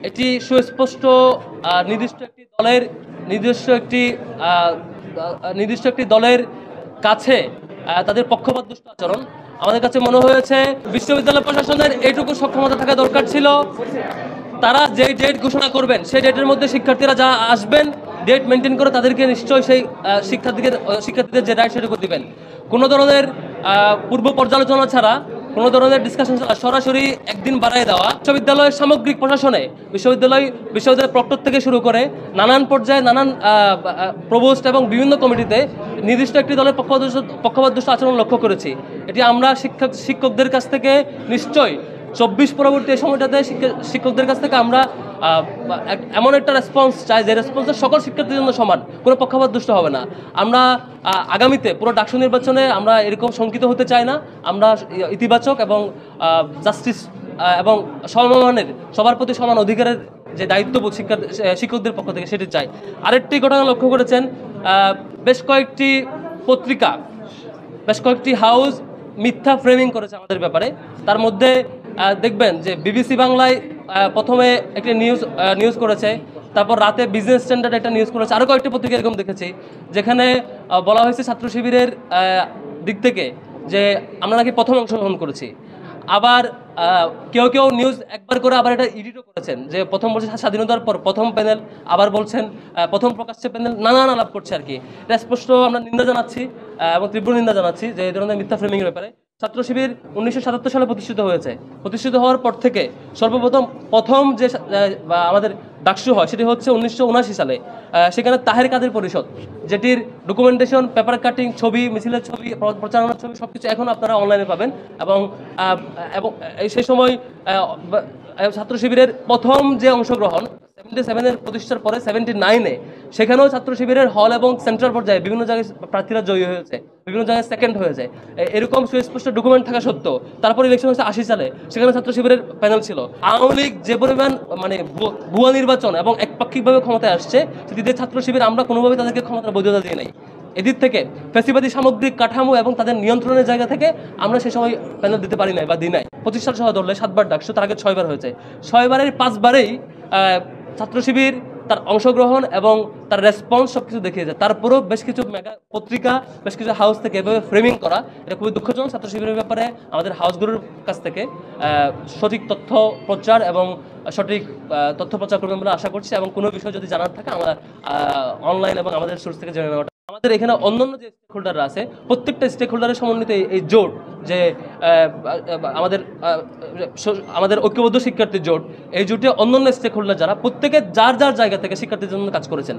এটি সুস্পষ্ট নির্দিষ্ট একটি দলের নির্দিষ্ট একটি আহ, নির্দিষ্ট একটি দলের কাছে তাদের পক্ষপাতদুষ্ট আচরণ। আমাদের কাছে মনে হয়েছে বিশ্ববিদ্যালয় প্রশাসনের এইটুকু সক্ষমতা থাকা দরকার ছিল, তারা যেই ডেট ঘোষণা করবেন সেই ডেটের মধ্যে শিক্ষার্থীরা যা আসবেন ডেট মেনটেন করে তাদেরকে নিশ্চয়ই সেই শিক্ষার্থীদের যে রাইট সেটুকু দিবেন। কোনো ধরনের পূর্ব পর্যালোচনা ছাড়া, কোনো ধরনের ডিসকাশন ছাড়া সরাসরি একদিন বাড়ায় দেওয়া বিশ্ববিদ্যালয়ের সামগ্রিক প্রশাসনে বিশ্ববিদ্যালয় প্রক্টর থেকে শুরু করে নানান পর্যায়ে নানান প্রভোস্ট এবং বিভিন্ন কমিটিতে নির্দিষ্ট একটি দলের পক্ষপাতদুষ্ট আচরণ লক্ষ্য করেছি। এটি আমরা শিক্ষকদের কাছ থেকে নিশ্চয়ই 24 পরবর্তী এই সময়টাতে শিক্ষকদের কাছ থেকে আমরা এমন একটা রেসপন্স চাই যে রেসপন্সটা সকল শিক্ষার্থীর জন্য সমান, কোনো পক্ষপাত দুষ্ট হবে না। আমরা আগামীতে পুরো ডাকসু নির্বাচনে আমরা এরকম শঙ্কিত হতে চাই না। আমরা ইতিবাচক এবং জাস্টিস এবং সমমানের সবার প্রতি সমান অধিকারের যে দায়িত্ববোধ শিক্ষকদের পক্ষ থেকে সেটি চাই। আরেকটি ঘটনা লক্ষ্য করেছেন, বেশ কয়েকটি পত্রিকা, বেশ কয়েকটি হাউস মিথ্যা ফ্রেমিং করেছে আমাদের ব্যাপারে। তার মধ্যে দেখবেন যে বিবিসি বাংলায় প্রথমে একটি নিউজ করেছে, তারপর রাতে বিজনেস স্ট্যান্ডার্ড একটা নিউজ করেছে, আরও কয়েকটি পত্রিকা এরকম দেখেছি যেখানে বলা হয়েছে ছাত্র শিবিরের দিক থেকে যে আমরা নাকি প্রথম অংশগ্রহণ করেছি। আবার কেউ নিউজ একবার করে আবার এটা এডিটও করেছেন যে প্রথম বলছে স্বাধীনতার পর প্রথম প্যানেল, আবার বলছেন প্রথম প্রকাশ্যে প্যানেল, নানান আলাপ করছে আর কি। এটা স্পষ্ট আমরা নিন্দা জানাচ্ছি এবং তীব্র নিন্দা জানাচ্ছি যে এই ধরনের মিথ্যা ফ্রেমিংয়ের ব্যাপারে। ছাত্র শিবির 1977 সালে প্রতিষ্ঠিত হওয়ার পর থেকে প্রথম যে আমাদের ডাকসু হয় সেটি হচ্ছে 1979 সালে। সেখানে তাহের কাদের পরিষদ, যেটির ডকুমেন্টেশন, পেপার কাটিং, ছবি, মিছিলের ছবি, প্রচারণার ছবি সবকিছু এখন আপনারা অনলাইনে পাবেন। এবং সেই সময় ছাত্র শিবিরের প্রথম যে অংশগ্রহণ 77-এর প্রতিষ্ঠার পরে 79-এ সেখানেও ছাত্র শিবিরের হল এবং সেন্ট্রাল পর্যায়ে বিভিন্ন জায়গায় প্রার্থীরা জয়ী হয়েছে, বিভিন্ন জায়গায় সেকেন্ড হয়েছে। এরকম সুস্পষ্ট ডকুমেন্ট থাকা সত্ত্বেও তারপর ইলেকশন হচ্ছে 80 সালে, সেখানে ছাত্র শিবিরের প্যানেল ছিল। আওয়ামী লীগ যে পরিমাণ মানে ভুয়া নির্বাচন এবং একপাক্ষিকভাবে ক্ষমতায় আসছে, সেটিতে ছাত্র শিবির আমরা কোনোভাবে তাদেরকে ক্ষমতার বৈধতা দিয়ে নাই। এদিক থেকে ফ্যাসিবাদী সামগ্রিক কাঠামো এবং তাদের নিয়ন্ত্রণের জায়গা থেকে আমরা সে সময় প্যানেল দিতে পারি নাই বা দিই নাই। 25 সাল সহ ধরলে 7 বার ডাকসু, তার আগে 6 বার হয়েছে। 6 বারের 5 বারেই ছাত্র শিবির তার অংশগ্রহণ এবং তার রেসপন্স সবকিছু দেখিয়েছে। তারপরেও বেশ কিছু মেগা পত্রিকা, বেশ কিছু হাউস থেকে এভাবে ফ্রেমিং করা, এটা খুবই দুঃখজনক। ছাত্র শিবিরের ব্যাপারে আমাদের হাউসগুলোর কাছ থেকে সঠিক তথ্য প্রচার এবং সঠিক তথ্য প্রচার করবেন বলে আশা করছি। এবং কোনো বিষয় যদি জানার থাকে আমরা অনলাইন এবং আমাদের সোর্স থেকে জেনে নেওয়াটা। আমাদের এখানে অন্যান্য যে স্টেক হোল্ডাররা আছে, প্রত্যেকটা স্টেক হোল্ডারের সমন্বিত এই জোট, যে আমাদের ঐক্যবদ্ধ শিক্ষার্থী জোট, এই জোটে অন্যান্য স্টেক হোল্ডার যারা প্রত্যেকে যার যার জায়গা থেকে শিক্ষার্থীদের জন্য কাজ করেছেন।